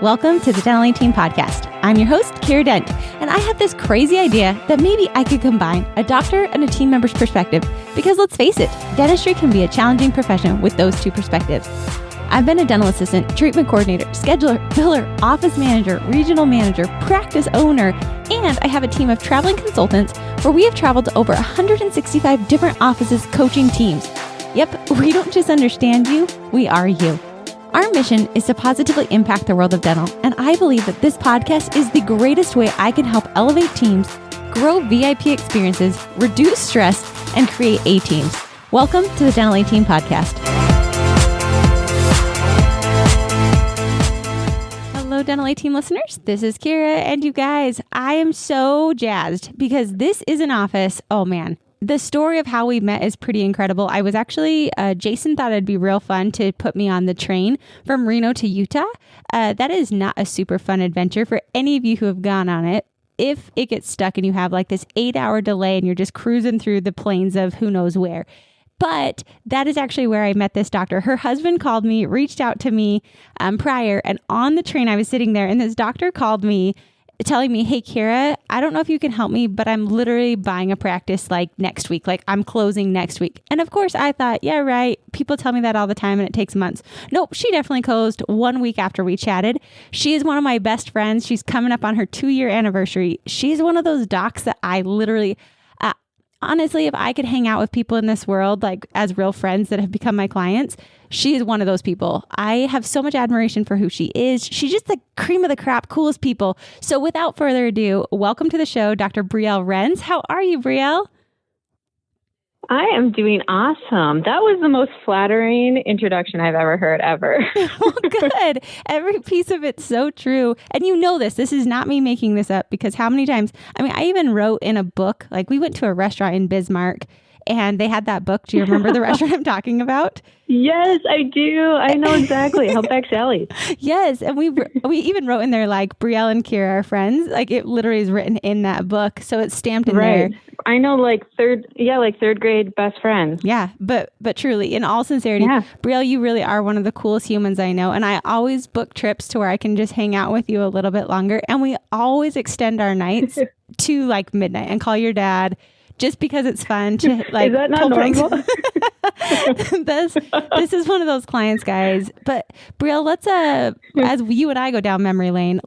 Welcome to the Dental Team Podcast. I'm your host, Kiera Dent, and I have this crazy idea that maybe I could combine a doctor and a team member's perspective because let's face it, dentistry can be a challenging profession with those two perspectives. I've been a dental assistant, treatment coordinator, scheduler, biller, office manager, regional manager, practice owner, and I have a team of traveling consultants where we have traveled to over 165 different offices coaching teams. Yep, we don't just understand you, we are you. Our mission is to positively impact the world of dental, and I believe that this podcast is the greatest way I can help elevate teams, grow VIP experiences, reduce stress, and create A-teams. Welcome to the Dental Team Podcast. Hello, Dental Team listeners. This is Kiera, and you guys, I am so jazzed because this is an office. Oh man, the story of how we met is pretty incredible. I was actually, Jason thought it'd be real fun to put me on the train from Reno to Utah. That is not a super fun adventure for any of you who have gone on it. If it gets stuck and you have like this 8-hour delay and you're just cruising through the plains of who knows where. But that is actually where I met this doctor. Her husband called me, reached out to me prior, and on the train I was sitting there and this doctor called me telling me, hey, Kiera, I don't know if you can help me, but I'm literally buying a practice like next week. Like I'm closing next week. And of course I thought, yeah, right. People tell me that all the time and it takes months. Nope. She definitely closed 1 week after we chatted. She is one of my best friends. She's coming up on her 2-year anniversary. She's one of those docs that I literally, honestly, if I could hang out with people in this world, like as real friends that have become my clients, she is one of those people. I have so much admiration for who she is. She's just the cream of the crop, coolest people. So without further ado, welcome to the show, Dr. Brielle Renz. How are you, Brielle? I am doing awesome. That was the most flattering introduction I've ever heard, ever. Well, good. Every piece of it's so true. And you know this. This is not me making this up because how many times, I even wrote in a book, like we went to a restaurant in Bismark and they had that book. Do you remember the restaurant I'm talking about? Yes, I do. I know exactly. Outback Sally's. Yes. And we even wrote in there like Brielle and Kiera are friends. Like it literally is written in that book. So it's stamped in there. I know like third grade best friends. Yeah. But truly, in all sincerity, Brielle, you really are one of the coolest humans I know. And I always book trips to where I can just hang out with you a little bit longer. And we always extend our nights to like midnight and call your dad. Just because it's fun to like. Is that not normal? This is one of those clients, guys. But Brielle, let's as you and I go down memory lane,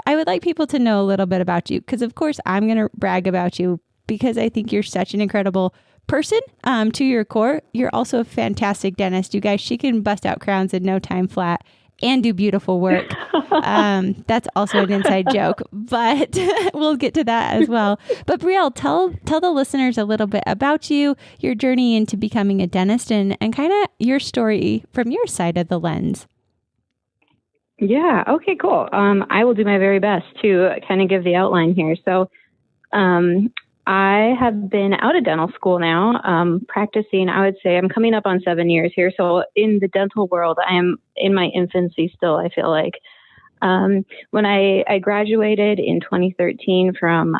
I would like people to know a little bit about you because of course I'm going to brag about you because I think you're such an incredible person to your core. You're also a fantastic dentist. You guys, she can bust out crowns in no time flat and do beautiful work. That's also an inside joke, but we'll get to that as well. But Brielle, tell the listeners a little bit about you, your journey into becoming a dentist and kind of your story from your side of the lens. Yeah. Okay, cool. I will do my very best to kind of give the outline here. So, I have been out of dental school now, practicing, I would say I'm coming up on 7 years here. So in the dental world, I am in my infancy still, I feel like. When I graduated in 2013 from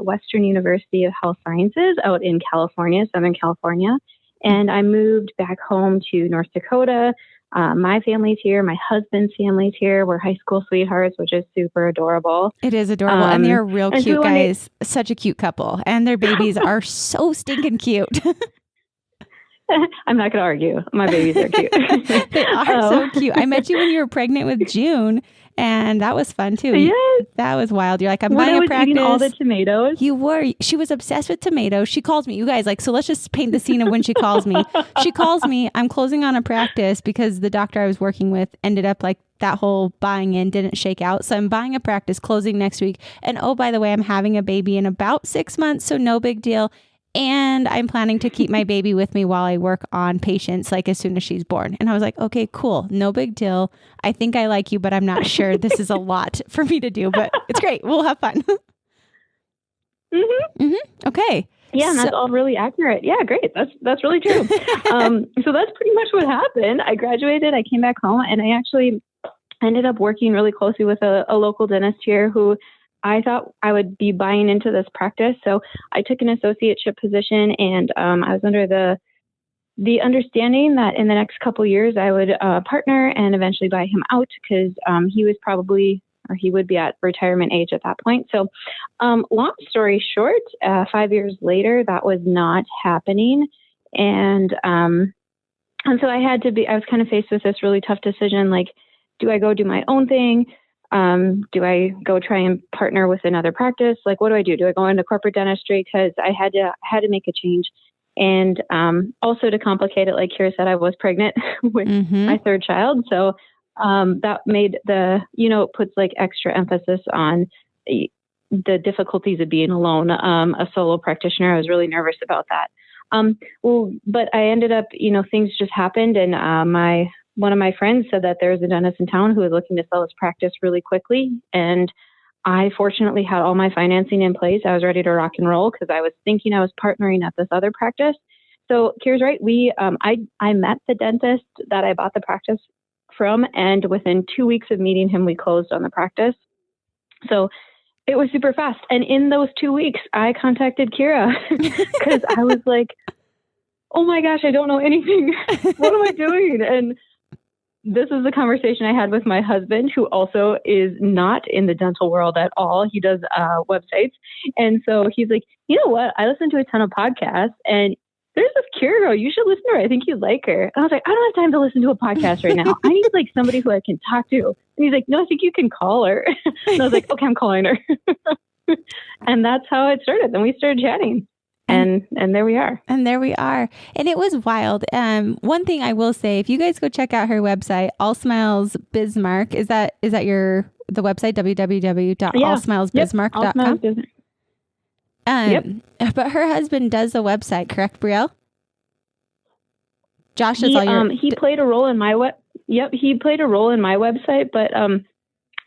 Western University of Health Sciences out in California, Southern California, and I moved back home to North Dakota. My family's here. My husband's family's here. We're high school sweethearts, which is super adorable. It is adorable. And they're real cute guys. Such a cute couple. And their babies are so stinking cute. I'm not going to argue. My babies are cute. They are so cute. I met you when you were pregnant with June. And that was fun too. Yes. That was wild. You're like, I'm buying a practice. Eating all the tomatoes. You were. She was obsessed with tomatoes. She calls me. You guys, like, so let's just paint the scene of when she calls me. She calls me. I'm closing on a practice because the doctor I was working with ended up like that whole buying in didn't shake out. So I'm buying a practice, closing next week. And oh, by the way, I'm having a baby in about 6 months. So no big deal. And I'm planning to keep my baby with me while I work on patients, like as soon as she's born. And I was like, okay, cool. No big deal. I think I like you, but I'm not sure. This is a lot for me to do, but it's great. We'll have fun. Okay. Yeah, and that's all really accurate. Yeah, great. That's really true. So that's pretty much what happened. I graduated, I came back home, and I actually ended up working really closely with a local dentist here who I thought I would be buying into this practice. So I took an associateship position, and I was under the the understanding that in the next couple years I would partner and eventually buy him out because he was probably, or he would be at retirement age at that point. So long story short, 5 years later, that was not happening. And so I was kind of faced with this really tough decision. Like, do I go do my own thing? Do I go try and partner with another practice? Like, what do I do? Do I go into corporate dentistry? Because I had to make a change. And also to complicate it, like Kiera said, I was pregnant with my third child. So that made it puts like extra emphasis on the difficulties of being alone, a solo practitioner. I was really nervous about that. But I ended up, things just happened. And one of my friends said that there was a dentist in town who was looking to sell his practice really quickly. And I fortunately had all my financing in place. I was ready to rock and roll because I was thinking I was partnering at this other practice. So Kiera's right. I met the dentist that I bought the practice from, and within 2 weeks of meeting him, we closed on the practice. So it was super fast. And in those 2 weeks, I contacted Kiera because I was like, oh my gosh, I don't know anything. What am I doing? And this is the conversation I had with my husband, who also is not in the dental world at all. He does websites. And so he's like, you know what? I listen to a ton of podcasts, and there's this Kiera girl. You should listen to her. I think you'd like her. And I was like, I don't have time to listen to a podcast right now. I need like somebody who I can talk to. And he's like, no, I think you can call her. And I was like, okay, I'm calling her. And that's how it started. Then we started chatting. And there we are. And there we are. And it was wild. One thing I will say, if you guys go check out her website, All Smiles Bismark, is that the website, www.allsmilesbismark.com? Yep. But her husband does the website, correct, Brielle? Josh is he played a role in my he played a role in my website, but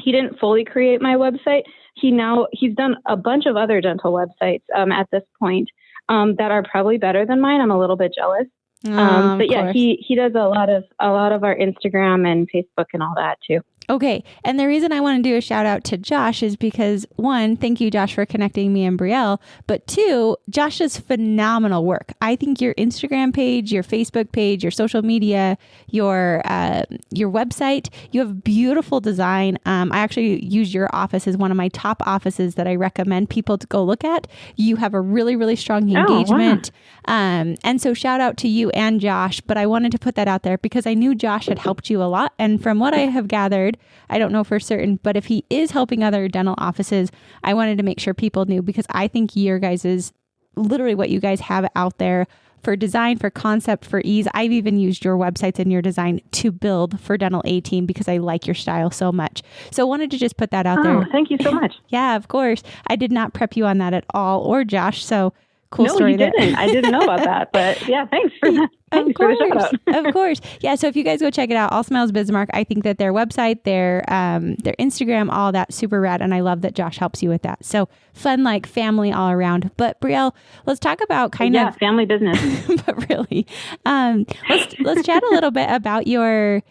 he didn't fully create my website. He's done a bunch of other dental websites at this point. That are probably better than mine. I'm a little bit jealous. But yeah, he does a lot of our Instagram and Facebook and all that too. Okay. And the reason I want to do a shout out to Josh is because, one, thank you, Josh, for connecting me and Brielle. But two, Josh does phenomenal work. I think your Instagram page, your Facebook page, your social media, your website, you have beautiful design. I actually use your office as one of my top offices that I recommend people to go look at. You have a really, really strong engagement. Wow. And so shout out to you and Josh. But I wanted to put that out there because I knew Josh had helped you a lot. And from what I have gathered, I don't know for certain, but if he is helping other dental offices, I wanted to make sure people knew, because I think your guys is literally what you guys have out there for design, for concept, for ease. I've even used your websites and your design to build for Dental A-Team because I like your style so much. So I wanted to just put that out there. Thank you so much. Yeah, of course. I did not prep you on that at all, or Josh. So cool story. No, you didn't. I didn't know about that, but yeah, thanks for that. Thanks for the shout out. Of course. Yeah. So if you guys go check it out, All Smiles Bismark, I think that their website, their Instagram, all that, super rad. And I love that Josh helps you with that. So fun, like family all around. But Brielle, let's talk about family business. But really, let's chat a little bit about your,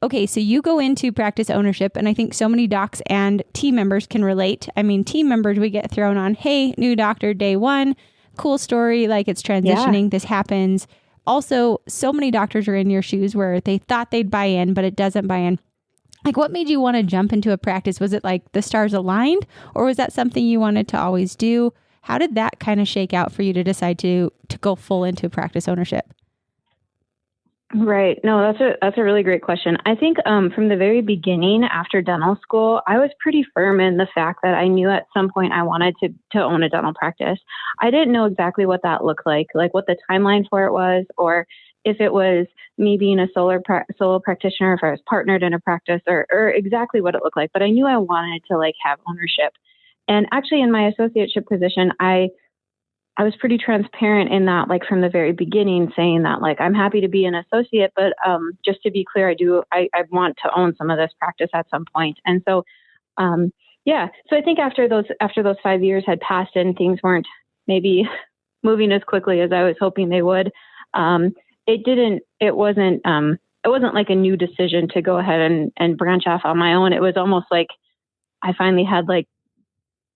okay, so you go into practice ownership, and I think so many docs and team members can relate. I mean, team members, we get thrown on, hey, new doctor, day one, cool story, like it's transitioning, this happens. Also, so many doctors are in your shoes where they thought they'd buy in, but it doesn't buy in. Like, what made you want to jump into a practice? Was it like the stars aligned, or was that something you wanted to always do? How did that kind of shake out for you to decide to go full into practice ownership? Right. No, that's a really great question. I think from the very beginning after dental school, I was pretty firm in the fact that I knew at some point I wanted to own a dental practice. I didn't know exactly what that looked like what the timeline for it was, or if it was me being a solo practitioner, if I was partnered in a practice, or exactly what it looked like. But I knew I wanted to have ownership. And actually in my associateship position, I was pretty transparent in that, from the very beginning, saying that, I'm happy to be an associate, but just to be clear, I want to own some of this practice at some point. And so, so I think after those 5 years had passed and things weren't maybe moving as quickly as I was hoping they would, it wasn't like a new decision to go ahead and branch off on my own. It was almost like I finally had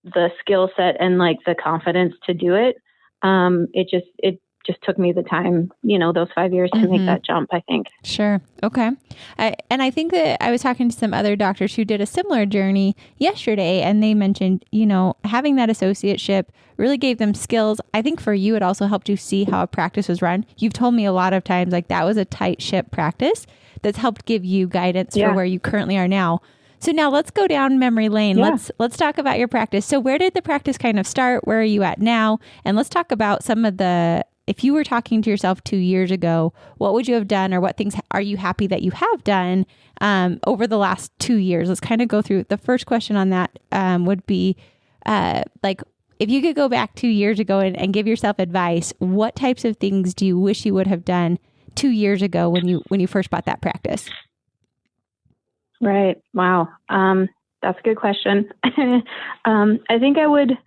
the skill set and the confidence to do it. It just took me the time, those 5 years to make that jump, I think. Sure. Okay. And I think that I was talking to some other doctors who did a similar journey yesterday, and they mentioned, having that associateship really gave them skills. I think for you, it also helped you see how a practice was run. You've told me a lot of times, like, that was a tight ship practice that's helped give you guidance for where you currently are now. So now let's go down memory lane. Yeah. Let's talk about your practice. So where did the practice kind of start? Where are you at now? And let's talk about some of if you were talking to yourself 2 years ago, what would you have done, or what things are you happy that you have done over the last 2 years? Let's kind of go through. The first question on that would be if you could go back 2 years ago and give yourself advice, what types of things do you wish you would have done 2 years ago when you first bought that practice? Right. Wow. That's a good question. I think I would,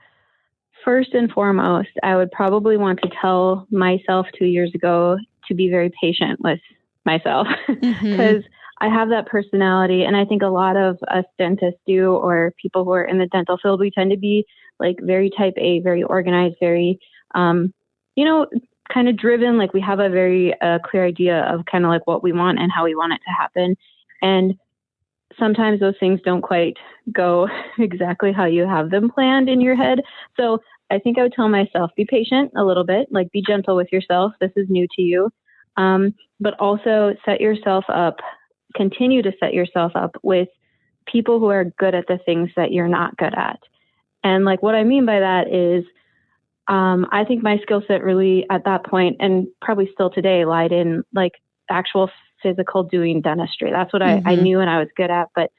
first and foremost, I would probably want to tell myself 2 years ago to be very patient with myself, because I have that personality. And I think a lot of us dentists do, or people who are in the dental field, we tend to be like very type A, very organized, very, kind of driven. Like we have a very clear idea of kind of like what we want and how we want it to happen. And sometimes those things don't quite go exactly how you have them planned in your head. So I think I would tell myself, be patient a little bit, like be gentle with yourself. This is new to you. But also set yourself up, continue to set yourself up with people who are good at the things that you're not good at. And like what I mean by that is, I think my skill set really at that point, and probably still today, lied in like actual physical doing dentistry. That's what I knew and I was good at, but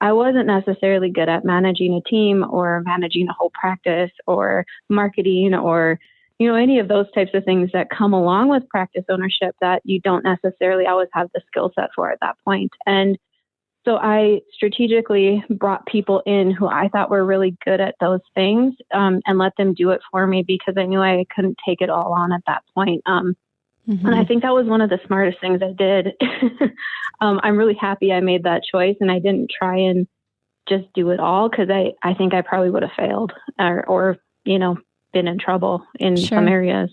I wasn't necessarily good at managing a team or managing a whole practice or marketing or, any of those types of things that come along with practice ownership that you don't necessarily always have the skill set for at that point. And so I strategically brought people in who I thought were really good at those things, and let them do it for me, because I knew I couldn't take it all on at that point. And I think that was one of the smartest things I did. I'm really happy I made that choice and I didn't try and just do it all, because I think I probably would have failed or been in trouble in some areas.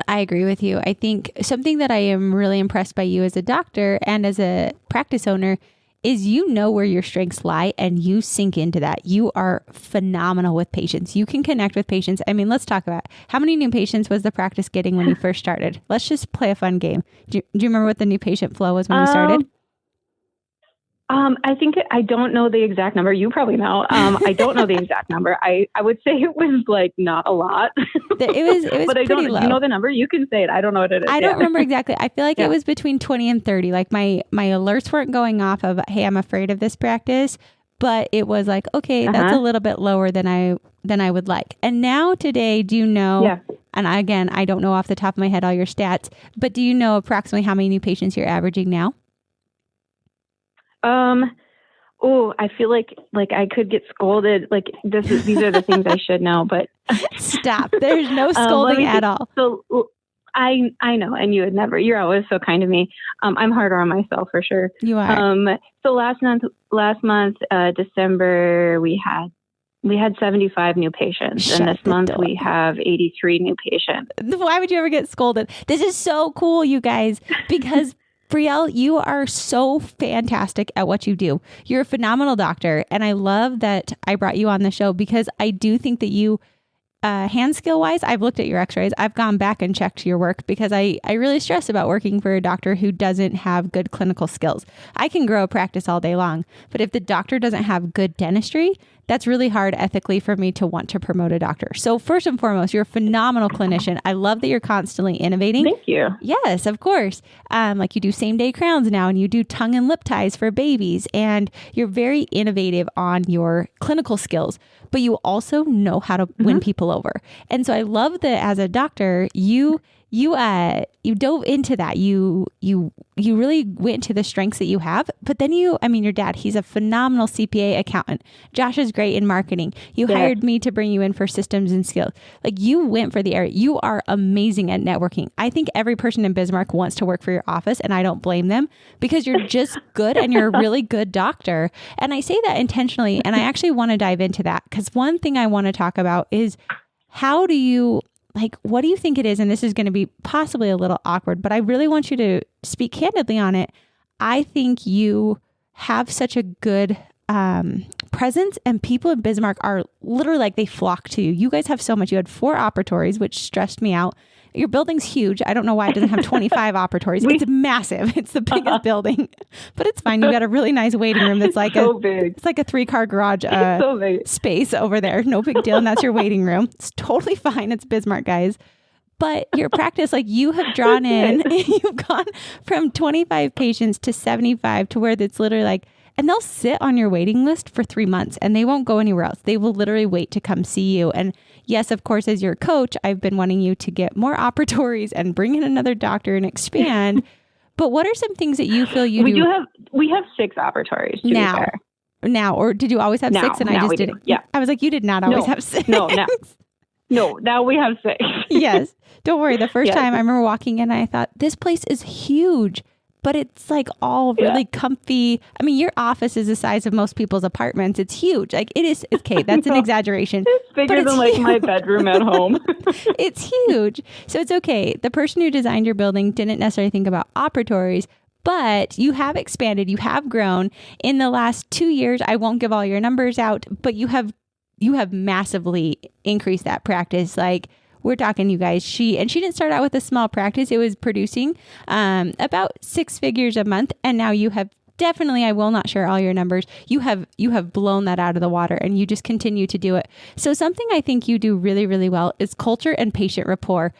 I agree with you. I think something that I am really impressed by you as a doctor and as a practice owner is where your strengths lie and you sink into that. You are phenomenal with patients. You can connect with patients. I mean, let's talk about how many new patients was the practice getting when you first started? Let's just play a fun game. Do you remember what the new patient flow was when you started? I think I don't know the exact number. You probably know. I don't know the exact number. I would say it was like not a lot. It was but I pretty don't. low. You know the number? You can say it. I don't know what it is. I don't remember exactly. I feel like it was between 20 and 30. Like my alerts weren't going off of, hey, I'm afraid of this practice, but it was like, okay, that's a little bit lower than I would like. And now today, do you know? Yeah. And I don't know off the top of my head all your stats, but do you know approximately how many new patients you're averaging now? I feel like I could get scolded. Like these are the things I should know, but stop. There's no scolding at all. So I know, and you would never. You're always so kind to me. I'm harder on myself for sure. You are. So last month, December, we had 75 new patients, and this month we have 83 new patients. Why would you ever get scolded? This is so cool, you guys, because Brielle, you are so fantastic at what you do. You're a phenomenal doctor. And I love that I brought you on the show, because I do think that you, hand skill wise, I've looked at your x-rays. I've gone back and checked your work, because I really stress about working for a doctor who doesn't have good clinical skills. I can grow a practice all day long, but if the doctor doesn't have good dentistry, that's really hard ethically for me to want to promote a doctor. So first and foremost, you're a phenomenal clinician. I love that you're constantly innovating. Thank you. Yes, of course. Like you do same day crowns now, and you do tongue and lip ties for babies, and you're very innovative on your clinical skills, but you also know how to win people over. And so I love that as a doctor, you dove into that. You really went to the strengths that you have, but then your dad, he's a phenomenal CPA accountant. Josh is great in marketing. You hired me to bring you in for systems and skills. Like you went for the area. You are amazing at networking. I think every person in Bismarck wants to work for your office, and I don't blame them, because you're just good and you're a really good doctor. And I say that intentionally. And I actually want to dive into that, because one thing I want to talk about is how do you like, what do you think it is? And this is going to be possibly a little awkward, but I really want you to speak candidly on it. I think you have such a good presence, and people in Bismarck are literally like, they flock to you. You guys have so much. You had 4 operatories, which stressed me out. Your building's huge. I don't know why it doesn't have 25 operatories. It's massive. It's the biggest building, but it's fine. You got a really nice waiting room that's like it's like a 3-car garage space over there. No big deal. And that's your waiting room. It's totally fine. It's Bismarck, guys. But your practice, like, you have drawn in, you've gone from 25 patients to 75 to where it's literally like, and they'll sit on your waiting list for 3 months and they won't go anywhere else. They will literally wait to come see you. And yes, of course, as your coach, I've been wanting you to get more operatories and bring in another doctor and expand. But what are some things that you feel you do? We have 6 operatories now, or did you always have 6 and I just didn't? Yeah. I was like, you did not always have 6. No, now we have 6. Yes. Don't worry. The first time I remember walking in, I thought, this place is huge, but it's like all really comfy. I mean, your office is the size of most people's apartments. It's huge. Like, it is. Okay, that's an exaggeration. It's bigger than like my bedroom at home. It's huge. So it's okay. The person who designed your building didn't necessarily think about operatories, but you have expanded. You have grown in the last 2 years. I won't give all your numbers out, but you have massively increased that practice. Like, we're talking, you guys, she didn't start out with a small practice. It was producing about 6 figures a month. And now you have definitely, I will not share all your numbers. You have blown that out of the water, and you just continue to do it. So something I think you do really, really well is culture and patient rapport.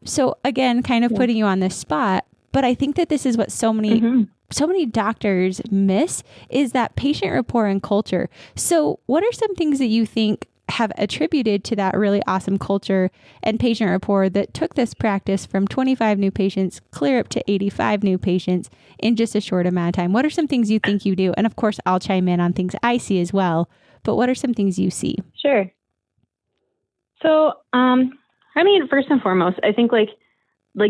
So again, kind of putting you on this spot, but I think that this is what so many doctors miss, is that patient rapport and culture. So what are some things that you think have attributed to that really awesome culture and patient rapport that took this practice from 25 new patients clear up to 85 new patients in just a short amount of time? What are some things you think you do? And of course, I'll chime in on things I see as well, but what are some things you see? Sure. So, I mean, first and foremost, I think like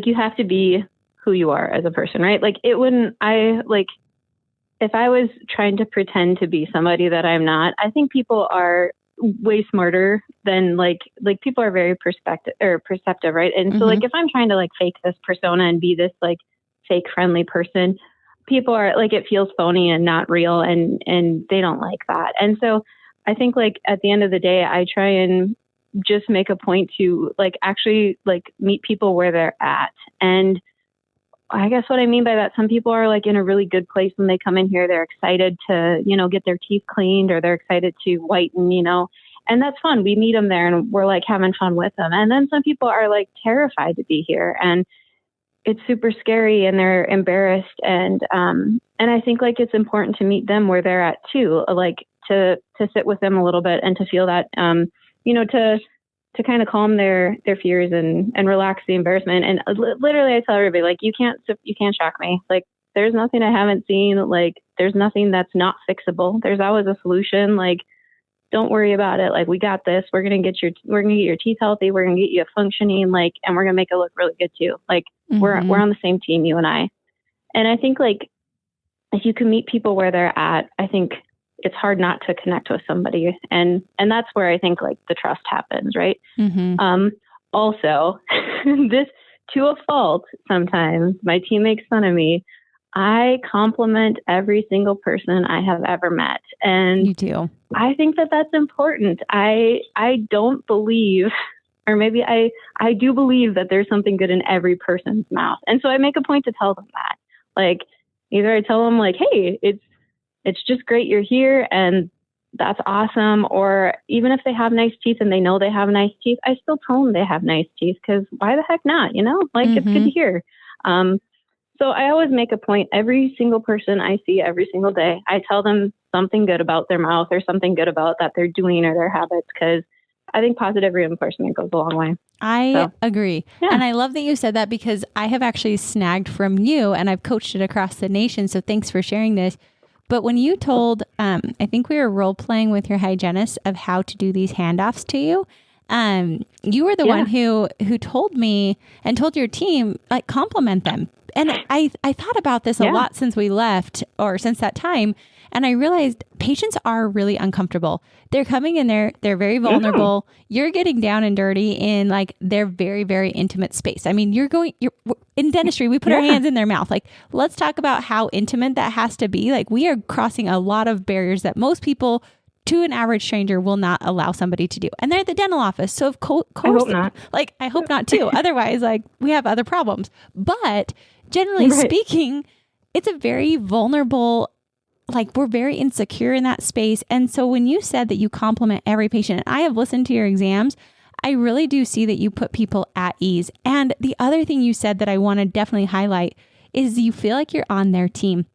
you have to be who you are as a person, right? Like, if I was trying to pretend to be somebody that I'm not, I think people are way smarter than like people are very perceptive, right? And so like, if I'm trying to like fake this persona and be this like fake friendly person, people are like, it feels phony and not real, and they don't like that. And so I think like at the end of the day, I try and just make a point to like actually like meet people where they're at. And I guess what I mean by that, some people are like in a really good place when they come in here. They're excited to, get their teeth cleaned, or they're excited to whiten, and that's fun. We meet them there and we're like having fun with them. And then some people are like terrified to be here, and it's super scary, and they're embarrassed. And I think like it's important to meet them where they're at too, like to sit with them a little bit and to feel that, to kind of calm their fears and relax the embarrassment. And literally I tell everybody, like, you can't shock me. Like, there's nothing I haven't seen. Like, there's nothing that's not fixable. There's always a solution. Like, don't worry about it. Like, we got this. We're going to get your teeth healthy. We're going to get you functioning, like, and we're going to make it look really good too. Like, we're on the same team, you and I. And I think like, if you can meet people where they're at, I think it's hard not to connect with somebody. And that's where I think like the trust happens. Right. Also, this to a fault, sometimes my team makes fun of me. I compliment every single person I have ever met. And you do. I think that that's important. I don't believe, or maybe I do believe that there's something good in every person's mouth. And so I make a point to tell them that. Like, either I tell them like, hey, it's just great you're here, and that's awesome. Or even if they have nice teeth and they know they have nice teeth, I still tell them they have nice teeth, because why the heck not? Like, it's good to hear. So I always make a point, every single person I see every single day, I tell them something good about their mouth or something good about that they're doing or their habits, because I think positive reinforcement goes a long way. I agree. Yeah. And I love that you said that, because I have actually snagged from you, and I've coached it across the nation. So thanks for sharing this. But when you told, I think we were role playing with your hygienist of how to do these handoffs to you. You were the one who told me and told your team, like, compliment them. And I thought about this a lot since we left, or since that time. And I realized patients are really uncomfortable. They're coming in there. They're very vulnerable. You're getting down and dirty in like their very, very intimate space. I mean, you're in dentistry, we put our hands in their mouth. Like, let's talk about how intimate that has to be. Like, we are crossing a lot of barriers that most people, to an average stranger, will not allow somebody to do. And they're at the dental office. So of course, I hope not. Like, I hope not too. Otherwise, like, we have other problems. But generally speaking, it's a very vulnerable, like, we're very insecure in that space. And so when you said that you compliment every patient, and I have listened to your exams, I really do see that you put people at ease. And the other thing you said that I want to definitely highlight is you feel like you're on their team.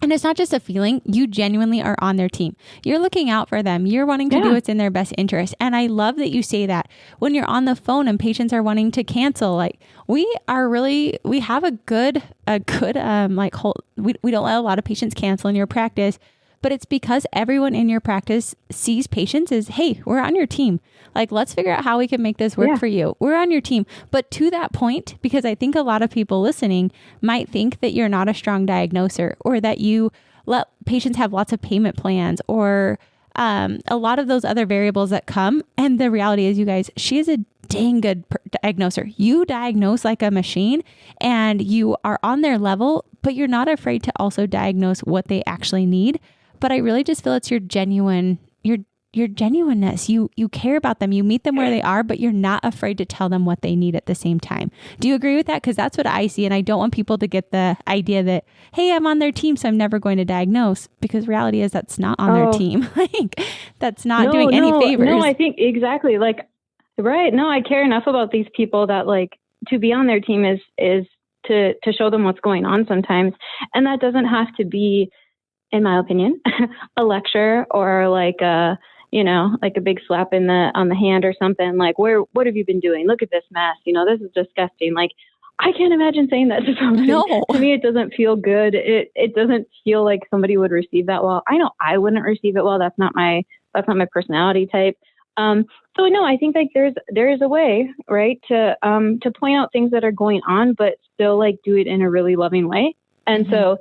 And it's not just a feeling, you genuinely are on their team. You're looking out for them. You're wanting to do what's in their best interest. And I love that you say that when you're on the phone and patients are wanting to cancel. Like, we have a good, we don't let a lot of patients cancel in your practice, but it's because everyone in your practice sees patients as, hey, we're on your team. Like, let's figure out how we can make this work for you. We're on your team. But to that point, because I think a lot of people listening might think that you're not a strong diagnoser, or that you let patients have lots of payment plans, or a lot of those other variables that come. And the reality is, you guys, she is a dang good diagnoser. You diagnose like a machine, and you are on their level, but you're not afraid to also diagnose what they actually need. But I really just feel it's your genuineness. You care about them. You meet them where they are, but you're not afraid to tell them what they need at the same time. Do you agree with that? Because that's what I see. And I don't want people to get the idea that, hey, I'm on their team, so I'm never going to diagnose, because reality is that's not on their team. Like, that's not doing any favors. No, I think exactly. Like, right. No, I care enough about these people that, like, to be on their team is to show them what's going on sometimes. And that doesn't have to be, in my opinion, a lecture, or like like a big slap on the hand or something. Like, what have you been doing? Look at this mess. This is disgusting. Like, I can't imagine saying that to somebody. No. To me, it doesn't feel good. It doesn't feel like somebody would receive that well. I know I wouldn't receive it well. That's not my personality type. So no, I think like there is a way, right, to point out things that are going on, but still like do it in a really loving way. And so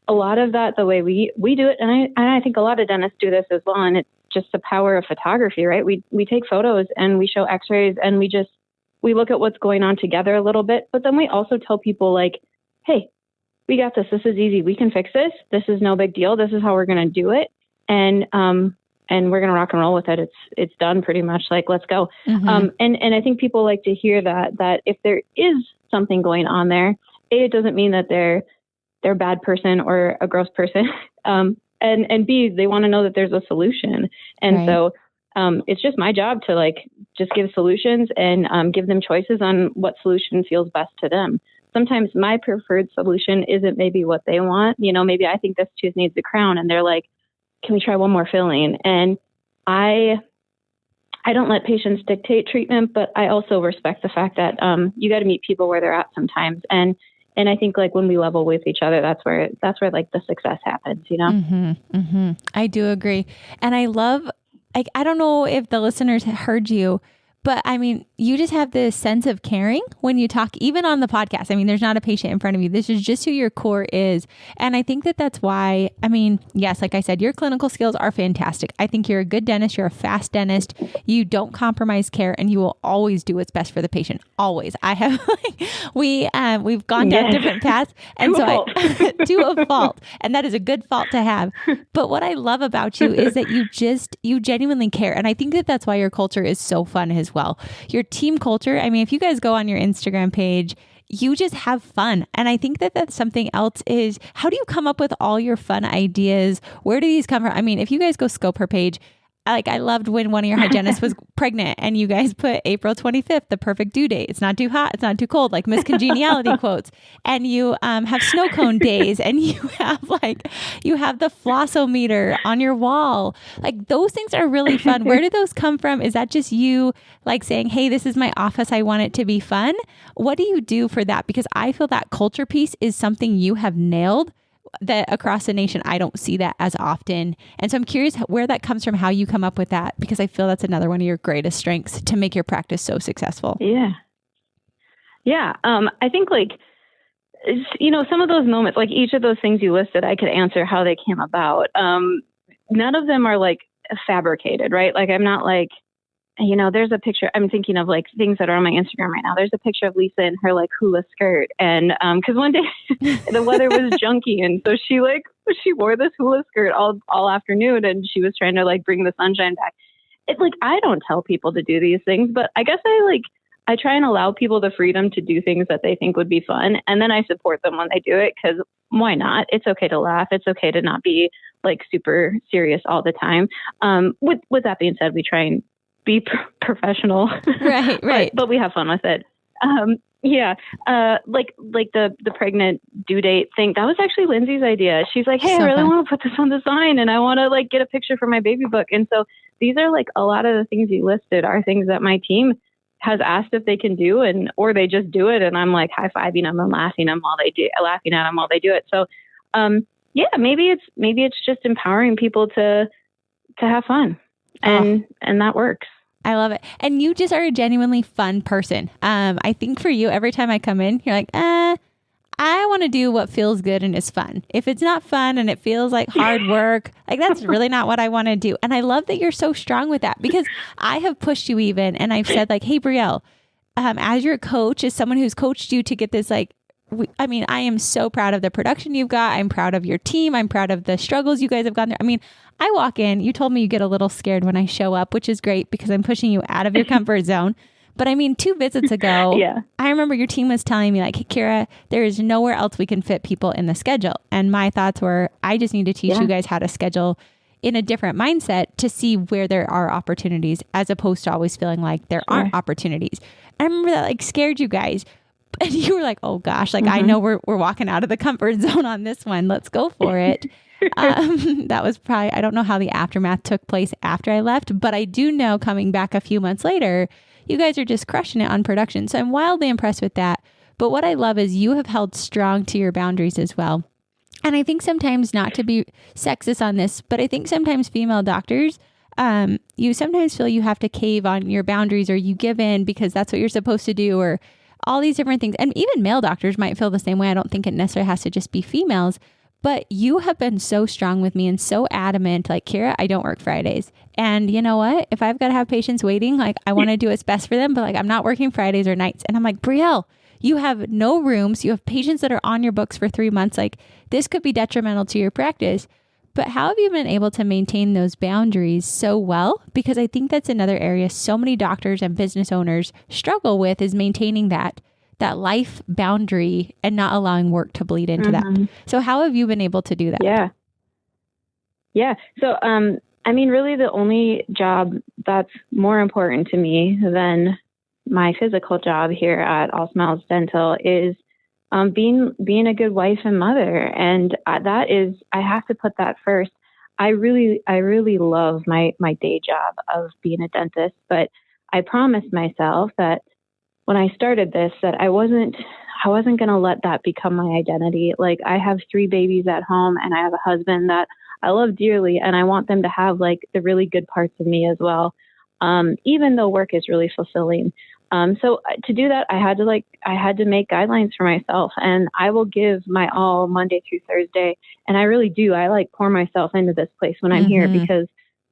a lot of that, the way we do it, and I think a lot of dentists do this as well, and it's just the power of photography, right? We take photos and we show x-rays, and we look at what's going on together a little bit, but then we also tell people, like, hey, we got this. This is easy. We can fix this. This is no big deal. This is how we're going to do it. And we're going to rock and roll with it. It's done pretty much. Like, let's go. And I think people like to hear that if there is something going on there, it doesn't mean that they're a bad person or a gross person. And B, they want to know that there's a solution. And so it's just my job to like just give solutions and give them choices on what solution feels best to them. Sometimes my preferred solution isn't maybe what they want. Maybe I think this tooth needs a crown, and they're like, can we try one more filling? And I don't let patients dictate treatment, but I also respect the fact that you got to meet people where they're at sometimes. And I think like when we level with each other, that's where like the success happens, I do agree. And I love, like, I don't know if the listeners heard you, but I mean, you just have this sense of caring when you talk, even on the podcast. I mean, there's not a patient in front of you. This is just who your core is. And I think that that's why, I mean, yes, like I said, your clinical skills are fantastic. I think you're a good dentist. You're a fast dentist. You don't compromise care, and you will always do what's best for the patient. Always. I have, we've gone down different paths. And to a fault. And that is a good fault to have. But what I love about you is that you genuinely care. And I think that that's why your culture is so fun as well. Your team culture. I mean, if you guys go on your Instagram page, you just have fun. And I think that that's something else is, how do you come up with all your fun ideas? Where do these come from? I mean, if you guys go scope her page, like, I loved when one of your hygienists was pregnant and you guys put April 25th, the perfect due date. It's not too hot. It's not too cold, like Miss Congeniality quotes. And you have snow cone days, and you have the flossometer on your wall. Like, those things are really fun. Where do those come from? Is that just you like saying, hey, this is my office, I want it to be fun? What do you do for that? Because I feel that culture piece is something you have nailed. that across the nation, I don't see that as often. And so I'm curious where that comes from, how you come up with that, because I feel that's another one of your greatest strengths to make your practice so successful. Yeah. Yeah. I think like, some of those moments, like each of those things you listed, I could answer how they came about. None of them are like fabricated, right? Like I'm not like, there's a picture, I'm thinking of like things that are on my Instagram right now. There's a picture of Lisa in her like hula skirt. And, cause one day the weather was junky. And so she wore this hula skirt all afternoon, and she was trying to like bring the sunshine back. It's like, I don't tell people to do these things, but I guess I try and allow people the freedom to do things that they think would be fun. And then I support them when they do it, because why not? It's okay to laugh. It's okay to not be like super serious all the time. With that being said, we try and be professional. Right. But we have fun with it. Like the pregnant due date thing, that was actually Lindsay's idea. She's like, hey, I really want to put this on the sign, and I want to like get a picture for my baby book. And so these are like a lot of the things you listed are things that my team has asked if they can do, or they just do it. And I'm like high-fiving them and laughing at them while they do it. So, maybe it's just empowering people to have fun, and that works. I love it. And you just are a genuinely fun person. I think for you, every time I come in, you're like, I want to do what feels good and is fun. If it's not fun and it feels like hard work, like that's really not what I want to do. And I love that you're so strong with that, because I have pushed you even, and I've said like, hey, Brielle, as your coach, as someone who's coached you to get this, like, I am so proud of the production you've got. I'm proud of your team. I'm proud of the struggles you guys have gone through. I mean, I walk in, you told me you get a little scared when I show up, which is great because I'm pushing you out of your comfort zone. But I mean, 2 visits ago, I remember your team was telling me like, hey, Kiera, there is nowhere else we can fit people in the schedule. And my thoughts were, I just need to teach you guys how to schedule in a different mindset to see where there are opportunities, as opposed to always feeling like there aren't opportunities. I remember that like scared you guys. And you were like, oh gosh, like I know we're walking out of the comfort zone on this one. Let's go for it. That was probably, I don't know how the aftermath took place after I left, but I do know coming back a few months later, you guys are just crushing it on production. So I'm wildly impressed with that. But what I love is you have held strong to your boundaries as well. And I think sometimes, not to be sexist on this, but I think sometimes female doctors, you sometimes feel you have to cave on your boundaries, or you give in because that's what you're supposed to do, or all these different things. And even male doctors might feel the same way. I don't think it necessarily has to just be females. But you have been so strong with me and so adamant, like, Kiera, I don't work Fridays. And you know what? If I've got to have patients waiting, like I want to do what's best for them, but like I'm not working Fridays or nights. And I'm like, Brielle, you have no rooms. You have patients that are on your books for 3 months. Like this could be detrimental to your practice. But how have you been able to maintain those boundaries so well? Because I think that's another area so many doctors and business owners struggle with, is maintaining that life boundary and not allowing work to bleed into that. So how have you been able to do that? Yeah. So, really the only job that's more important to me than my physical job here at All Smiles Dental is being a good wife and mother. And that is, I have to put that first. I really love my day job of being a dentist, but I promised myself that when I started this, that I wasn't going to let that become my identity. Like I have 3 babies at home, and I have a husband that I love dearly, and I want them to have like the really good parts of me as well. Even though work is really fulfilling. So to do that, I had to make guidelines for myself, and I will give my all Monday through Thursday. And I really do. I like pour myself into this place when I'm here, because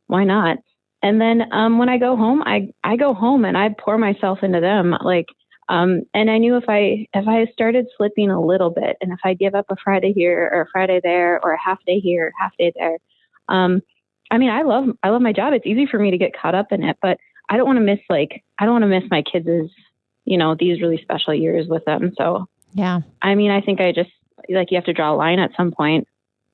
why not? And then when I go home, I go home and I pour myself into them. Like, and I knew if I started slipping a little bit, and if I give up a Friday here or a Friday there, or a half day here, half day there, I love my job. It's easy for me to get caught up in it, but I don't want to miss my kids' these really special years with them. So yeah, I think I just you have to draw a line at some point.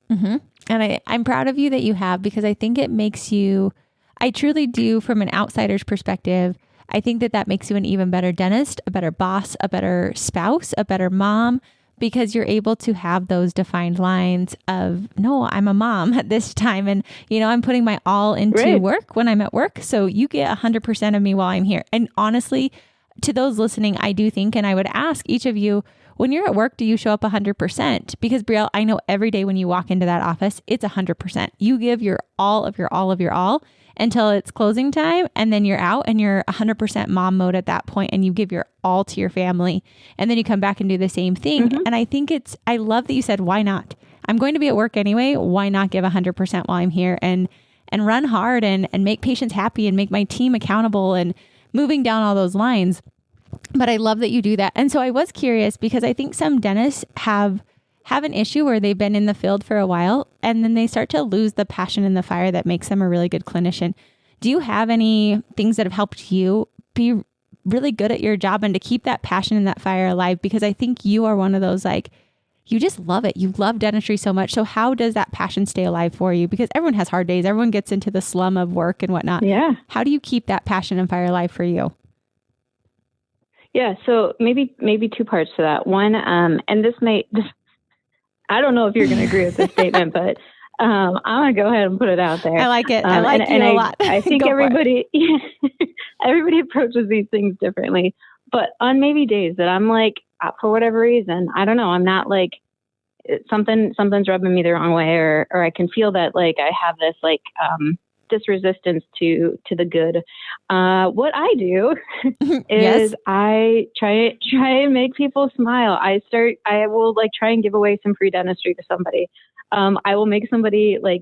And I'm proud of you that you have, because I think it makes you, I truly do, from an outsider's perspective, I think that makes you an even better dentist, a better boss, a better spouse, a better mom, because you're able to have those defined lines of, no, I'm a mom at this time. And, I'm putting my all into work when I'm at work. So you get 100% of me while I'm here. And honestly, to those listening, I do think, and I would ask each of you, when you're at work, do you show up 100%? Because Brielle, I know every day when you walk into that office, it's 100%. You give your all of your all of your all until it's closing time, and then you're out and you're 100% mom mode at that point, and you give your all to your family, and then you come back and do the same thing. And I think I love that you said, why not? I'm going to be at work anyway. Why not give 100% while I'm here and run hard and make patients happy and make my team accountable and moving down all those lines. But I love that you do that. And so I was curious because I think some dentists have an issue where they've been in the field for a while and then they start to lose the passion and the fire that makes them a really good clinician. Do you have any things that have helped you be really good at your job and to keep that passion and that fire alive? Because I think you are one of those, like, you just love it. You love dentistry so much. So how does that passion stay alive for you? Because everyone has hard days. Everyone gets into the slum of work and whatnot. Yeah. How do you keep that passion and fire alive for you? Yeah. So maybe two parts to that. One, and I don't know if you're going to agree with this statement, but I'm going to go ahead and put it out there. I like it. I like it a lot. I think everybody approaches these things differently. But on maybe days that I'm like, for whatever reason, I don't know, I'm not like, something's rubbing me the wrong way, or I can feel that like I have this like this resistance to the good. What I do is I try and make people smile. I will like try and give away some free dentistry to somebody. I will make somebody, like,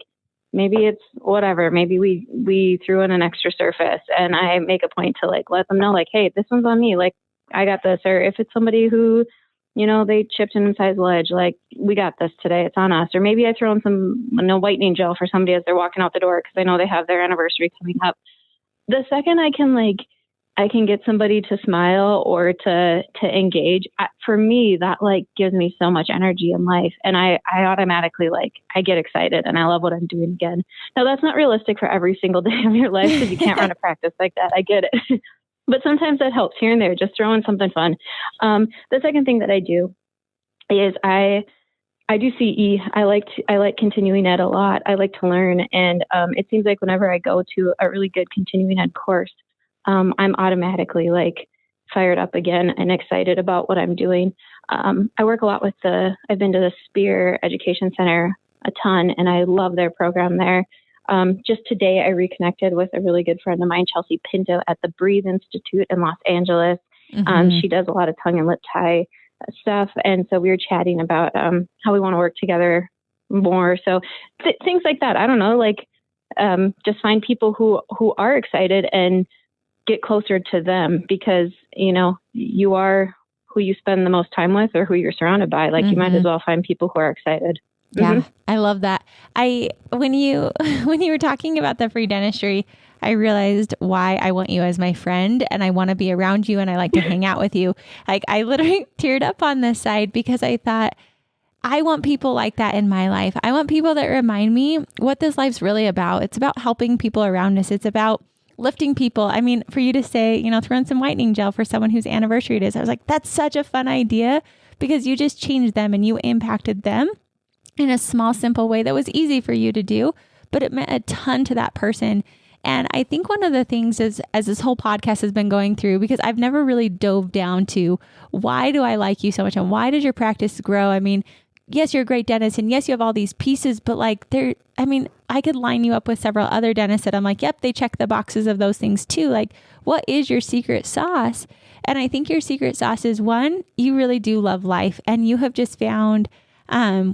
maybe it's whatever, maybe we threw in an extra surface, and I make a point to like let them know, like, hey, this one's on me, like I got this. Or if it's somebody who, you know, they chipped an incisal ledge, like, we got this today, it's on us. Or maybe I throw in some whitening gel for somebody as they're walking out the door because I know they have their anniversary coming up. The second I can get somebody to smile or to engage, for me, that like gives me so much energy in life. And I automatically, like, I get excited and I love what I'm doing again. Now, that's not realistic for every single day of your life because you can't run a practice like that. I get it. But sometimes that helps here and there, just throw in something fun. The second thing that I do is I do CE. I like continuing ed a lot. I like to learn. And it seems like whenever I go to a really good continuing ed course, I'm automatically like fired up again and excited about what I'm doing. I work a lot with I've been to the Spear Education Center a ton, and I love their program there. Just today, I reconnected with a really good friend of mine, Chelsea Pinto, at the Breathe Institute in Los Angeles. She does a lot of tongue and lip tie stuff. And so we were chatting about how we want to work together more. So things like that. I don't know, like just find people who are excited and get closer to them, because, you know, you are who you spend the most time with or who you're surrounded by. Like you might as well find people who are excited. Yeah, I love that. When you were talking about the free dentistry, I realized why I want you as my friend and I want to be around you and I like to hang out with you. Like, I literally teared up on this side because I thought, I want people like that in my life. I want people that remind me what this life's really about. It's about helping people around us. It's about lifting people. I mean, for you to say, you know, throw in some whitening gel for someone whose anniversary it is, I was like, that's such a fun idea, because you just changed them and you impacted them in a small, simple way that was easy for you to do, but it meant a ton to that person. And I think one of the things is, as this whole podcast has been going through, because I've never really dove down to why do I like you so much and why does your practice grow? I mean, yes, you're a great dentist and yes, you have all these pieces, but like I could line you up with several other dentists that I'm like, yep, they check the boxes of those things too. Like, what is your secret sauce? And I think your secret sauce is, one, you really do love life, and you have just found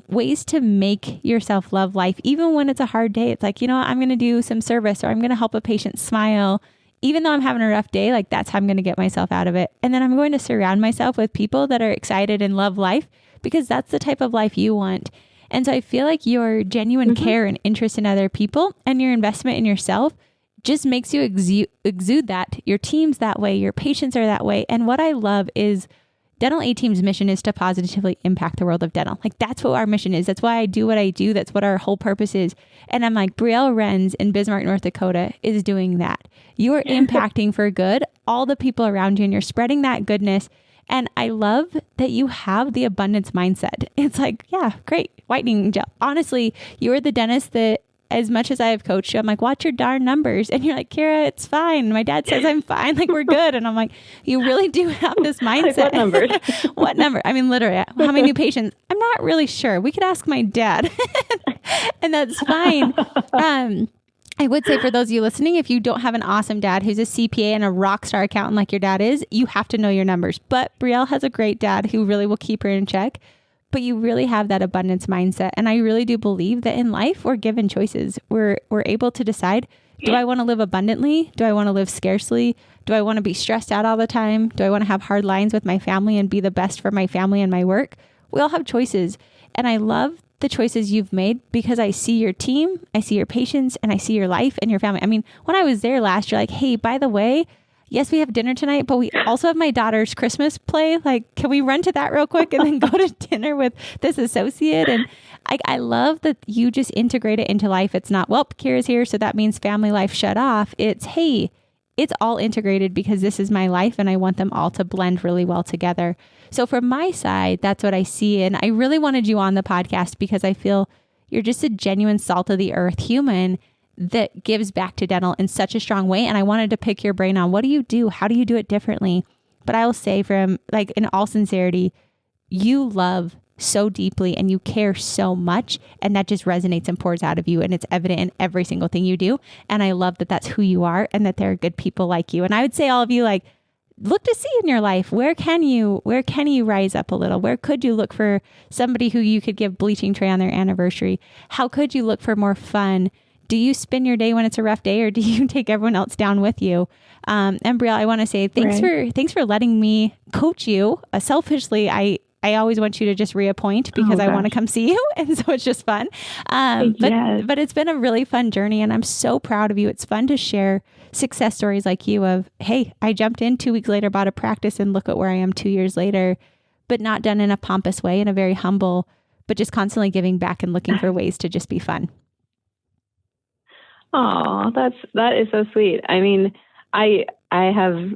ways to make yourself love life. Even when it's a hard day, it's like, you know what, I'm going to do some service, or I'm going to help a patient smile. Even though I'm having a rough day, like, that's how I'm going to get myself out of it. And then I'm going to surround myself with people that are excited and love life, because that's the type of life you want. And so I feel like your genuine care and interest in other people and your investment in yourself just makes you exude that. Your team's that way. Your patients are that way. And what I love is Dental A Team's mission is to positively impact the world of dental. Like, that's what our mission is. That's why I do what I do. That's what our whole purpose is. And I'm like, Brielle Renz in Bismark, North Dakota is doing that. You are impacting for good all the people around you, and you're spreading that goodness. And I love that you have the abundance mindset. It's like, yeah, great, whitening gel. Honestly, you're the dentist that as much as I have coached you, I'm like, watch your darn numbers. And you're like, Kiera, it's fine. My dad says I'm fine. Like, we're good. And I'm like, you really do have this mindset. Like, what numbers? What number? I mean, literally, how many new patients? I'm not really sure. We could ask my dad. And that's fine. I would say for those of you listening, if you don't have an awesome dad who's a CPA and a rock star accountant like your dad is, you have to know your numbers. But Brielle has a great dad who really will keep her in check. But you really have that abundance mindset. And I really do believe that in life, we're given choices. We're able to decide, do I want to live abundantly? Do I want to live scarcely? Do I want to be stressed out all the time? Do I want to have hard lines with my family and be the best for my family and my work? We all have choices. And I love the choices you've made because I see your team, I see your patients, and I see your life and your family. I mean, when I was there last year, like, hey, by the way, yes, we have dinner tonight, but we also have my daughter's Christmas play. Like, can we run to that real quick and then go to dinner with this associate? And I love that you just integrate it into life. It's not, well, Kiera's here, so that means family life shut off. It's, hey, it's all integrated because this is my life and I want them all to blend really well together. So from my side, that's what I see. And I really wanted you on the podcast because I feel you're just a genuine salt of the earth human that gives back to dental in such a strong way. And I wanted to pick your brain on what do you do? How do you do it differently? But I will say from like in all sincerity, you love so deeply and you care so much. And that just resonates and pours out of you. And it's evident in every single thing you do. And I love that that's who you are and that there are good people like you. And I would say all of you, like, look to see in your life, where can you rise up a little? Where could you look for somebody who you could give bleaching tray on their anniversary? How could you look for more fun? Do you spend your day when it's a rough day or do you take everyone else down with you? And Brielle, I want to say thanks for letting me coach you. Selfishly, I always want you to just reappoint because I want to come see you. And so it's just fun. But it's been a really fun journey and I'm so proud of you. It's fun to share success stories like you of, hey, I jumped in 2 weeks later, bought a practice and look at where I am 2 years later, but not done in a pompous way, in a very humble, but just constantly giving back and looking for ways to just be fun. Oh, that is so sweet. I mean, I have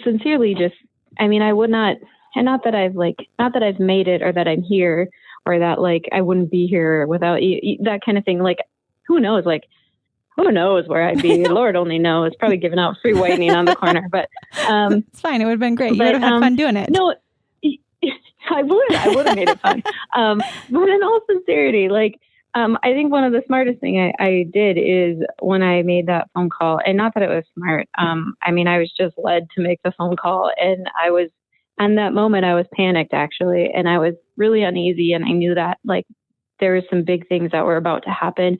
sincerely just, I mean, I would not, and not that I've made it or that I'm here or that like I wouldn't be here without you, that kind of thing. Like, who knows where I'd be? Lord only knows. Probably giving out free whitening on the corner, but it's fine. It would have been great. You would have had fun doing it. No, I would have made it fun. But in all sincerity, like, I think one of the smartest thing I did is when I made that phone call, and not that it was smart. I mean, I was just led to make the phone call, and I was, in that moment, I was panicked actually, and I was really uneasy, and I knew that like there was some big things that were about to happen,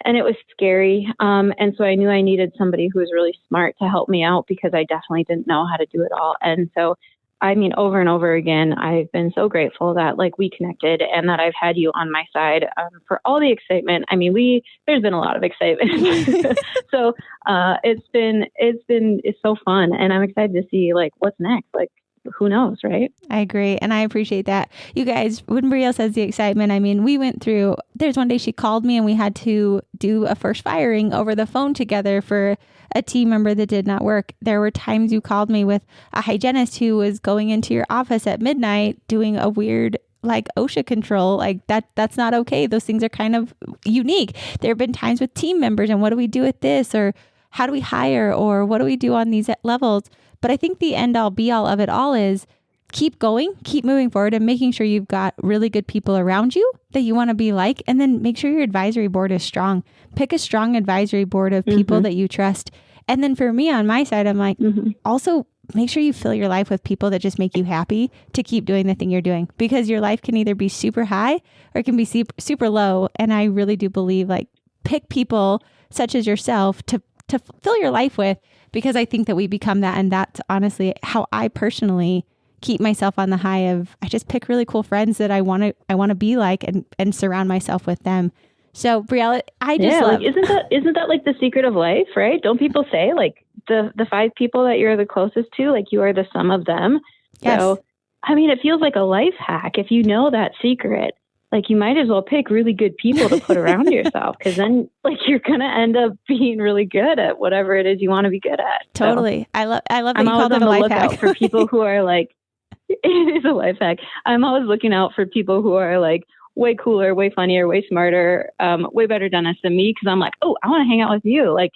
and it was scary. And so I knew I needed somebody who was really smart to help me out because I definitely didn't know how to do it all. And so I mean, over and over again, I've been so grateful that like we connected and that I've had you on my side for all the excitement. I mean, there's been a lot of excitement. So it's so fun. And I'm excited to see like what's next. Like, who knows, right? I agree. And I appreciate that. You guys, when Brielle says the excitement, I mean, there's one day she called me and we had to do a first firing over the phone together for a team member that did not work. There were times you called me with a hygienist who was going into your office at midnight doing a weird like OSHA control. Like that's not okay. Those things are kind of unique. There have been times with team members and what do we do with this? Or how do we hire? Or what do we do on these levels? But I think the end all be all of it all is keep going, keep moving forward and making sure you've got really good people around you that you want to be like, and then make sure your advisory board is strong. Pick a strong advisory board of people that you trust. And then for me on my side, I'm like, also make sure you fill your life with people that just make you happy to keep doing the thing you're doing, because your life can either be super high or it can be super low. And I really do believe like pick people such as yourself to fill your life with, because I think that we become that. And that's honestly how I personally keep myself on the high of, I just pick really cool friends that I want to be like and surround myself with them. So Brielle, I just love. Like, isn't that like the secret of life, right? Don't people say like the 5 people that you're the closest to, like you are the sum of them? Yes. So, I mean, it feels like a life hack. If you know that secret, like you might as well pick really good people to put around yourself, because then like you're going to end up being really good at whatever it is you want to be good at. Totally. So, I love that I'm you called it a life hack. Out for people who are like, it is a life hack. I'm always looking out for people who are like way cooler, way funnier, way smarter, way better dentist than me. Cause I'm like, oh, I want to hang out with you. Like,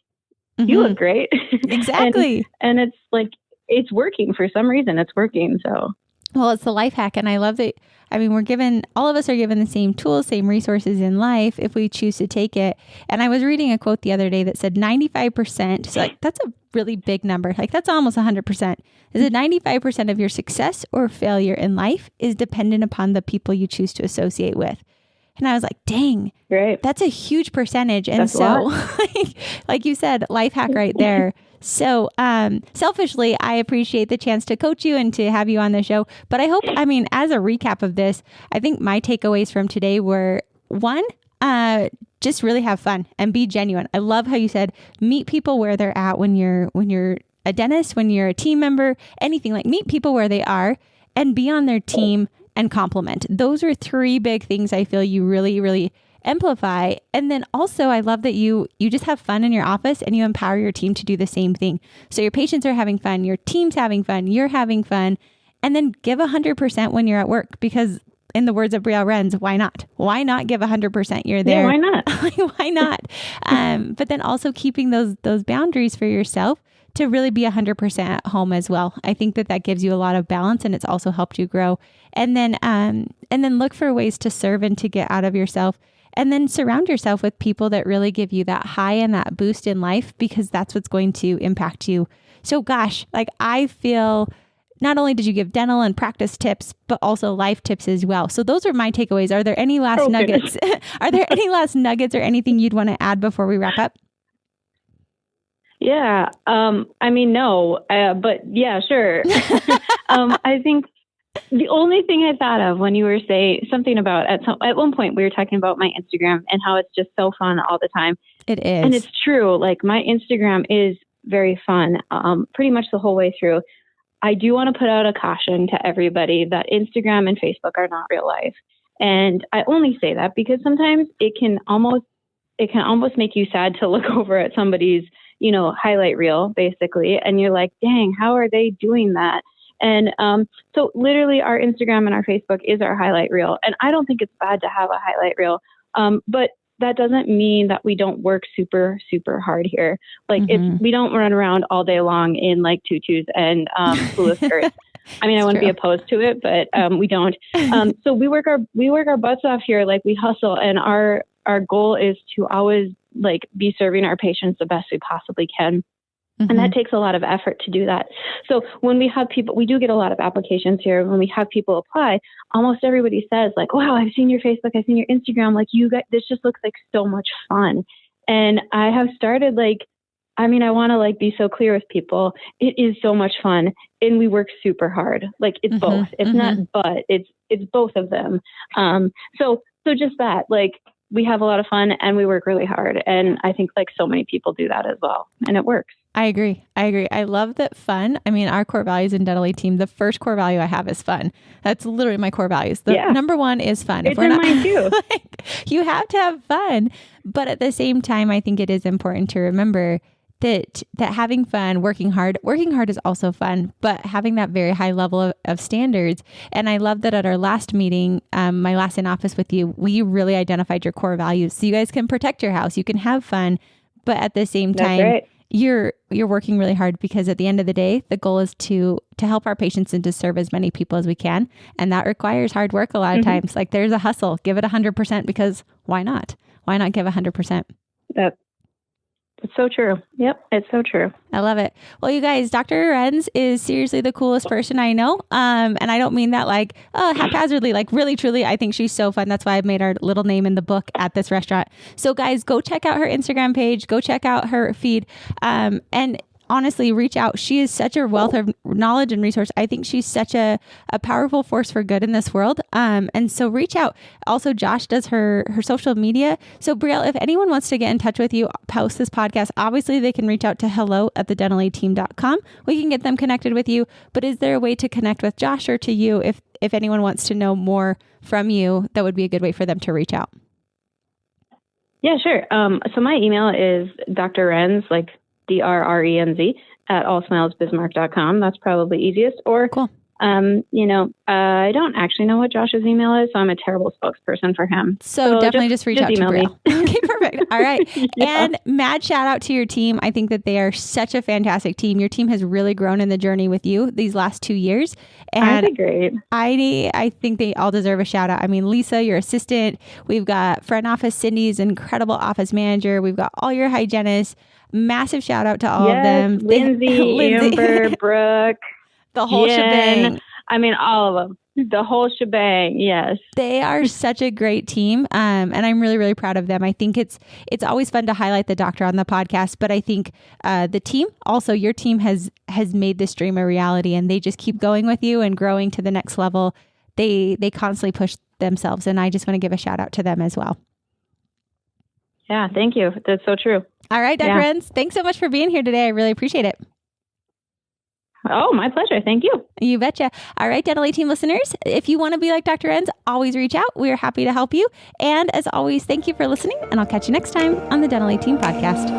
you look great. Exactly. and it's like, it's working for some reason. It's working. So. Well, it's the life hack. And I love that. I mean, all of us are given the same tools, same resources in life if we choose to take it. And I was reading a quote the other day that said 95%. So like, that's a really big number. Like that's almost 100%. Is it 95% of your success or failure in life is dependent upon the people you choose to associate with. And I was like, dang, right. That's a huge percentage. And so like you said, life hack right there. So selfishly, I appreciate the chance to coach you and to have you on the show. But I hope, as a recap of this, I think my takeaways from today were, one, just really have fun and be genuine. I love how you said, meet people where they're at when you're a dentist, when you're a team member, anything, like meet people where they are and be on their team and compliment. Those are three big things I feel you really, really amplify. And then also I love that you just have fun in your office and you empower your team to do the same thing. So your patients are having fun, your team's having fun, you're having fun, and then give 100% when you're at work, because in the words of Brielle Renz, why not? Why not give 100%? You're there. Yeah, why not? Why not? But then also keeping those boundaries for yourself to really be 100% at home as well. I think that gives you a lot of balance, and it's also helped you grow. And then look for ways to serve and to get out of yourself. And then surround yourself with people that really give you that high and that boost in life, because that's what's going to impact you. So gosh, like I feel not only did you give dental and practice tips, but also life tips as well. So those are my takeaways. Are there any last nuggets? Are there any last nuggets or anything you'd want to add before we wrap up? Yeah. No, but yeah, sure. I think the only thing I thought of when you were saying something about at one point we were talking about my Instagram and how it's just so fun all the time. It is. And it's true. Like my Instagram is very fun, pretty much the whole way through. I do want to put out a caution to everybody that Instagram and Facebook are not real life. And I only say that because sometimes it can almost make you sad to look over at somebody's, highlight reel basically. And you're like, dang, how are they doing that? And so literally our Instagram and our Facebook is our highlight reel. And I don't think it's bad to have a highlight reel. But that doesn't mean that we don't work super, super hard here. Like we don't run around all day long in like tutus and hula skirts. I wouldn't be opposed to it, but we don't. So we work our butts off here. Like we hustle, and our goal is to always like be serving our patients the best we possibly can. And that takes a lot of effort to do that. So when we have people, we do get a lot of applications here. When we have people apply, almost everybody says like, wow, I've seen your Facebook, I've seen your Instagram. Like this just looks like so much fun. And I have started I want to be so clear with people. It is so much fun and we work super hard. Like it's both. It's not, but it's both of them. So just that, we have a lot of fun and we work really hard. And I think so many people do that as well. And it works. I agree. I love that fun. Our core values in Dental Team, the first core value I have is fun. That's literally my core values. Number one is fun. It's in mine too. You have to have fun. But at the same time, I think it is important to remember that having fun, working hard is also fun, but having that very high level of standards. And I love that at our last meeting, my last in office with you, we really identified your core values. So you guys can protect your house, you can have fun, but at the same time, right. You're working really hard, because at the end of the day, the goal is to help our patients and to serve as many people as we can. And that requires hard work a lot of times. Like there's a hustle, give it 100%, because why not? Why not give 100%? It's so true. Yep. It's so true. I love it. Well, you guys, Dr. Renz is seriously the coolest person I know. And I don't mean that haphazardly, really, truly, I think she's so fun. That's why I've made our little name in the book at this restaurant. So guys, go check out her Instagram page, go check out her feed. And honestly, reach out. She is such a wealth of knowledge and resource. I think she's such a powerful force for good in this world. And so reach out. Also, Josh does her social media. So Brielle, if anyone wants to get in touch with you, post this podcast, obviously they can reach out to hello@thedentalateam.com. We can get them connected with you. But is there a way to connect with Josh or to you if anyone wants to know more from you? That would be a good way for them to reach out. Yeah, sure. So my email is Dr. Renz, DRRENZ @allsmilesbismark.com. That's probably easiest. Or cool. I don't actually know what Josh's email is, so I'm a terrible spokesperson for him. So definitely just reach out to Brielle. Okay, perfect. All right. Yeah. And mad shout out to your team. I think that they are such a fantastic team. Your team has really grown in the journey with you these last 2 years. And I agree. I think they all deserve a shout out. I mean, Lisa, your assistant. We've got front office Cindy's incredible office manager. We've got all your hygienists. Massive shout out to all of them. Lindsay, Amber, Brooke. The whole shebang. I mean, all of them. The whole shebang. Yes. They are such a great team. And I'm really, really proud of them. I think it's always fun to highlight the doctor on the podcast, but I think the team, also your team has made this dream a reality, and they just keep going with you and growing to the next level. They constantly push themselves, and I just want to give a shout out to them as well. Yeah. Thank you. That's so true. All right, Dr. Renz, thanks so much for being here today. I really appreciate it. Oh, my pleasure. Thank you. You betcha. All right, Dental A Team listeners, if you want to be like Dr. Renz, always reach out. We're happy to help you. And as always, thank you for listening, and I'll catch you next time on the Dental A Team podcast.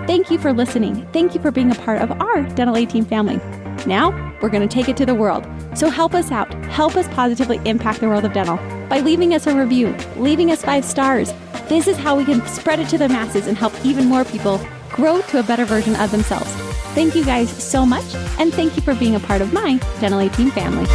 Thank you for listening. Thank you for being a part of our Dental A Team family. Now, we're going to take it to the world. So help us out. Help us positively impact the world of dental by leaving us a review, leaving us 5 stars. This is how we can spread it to the masses and help even more people grow to a better version of themselves. Thank you guys so much, and thank you for being a part of my Dental A Team family.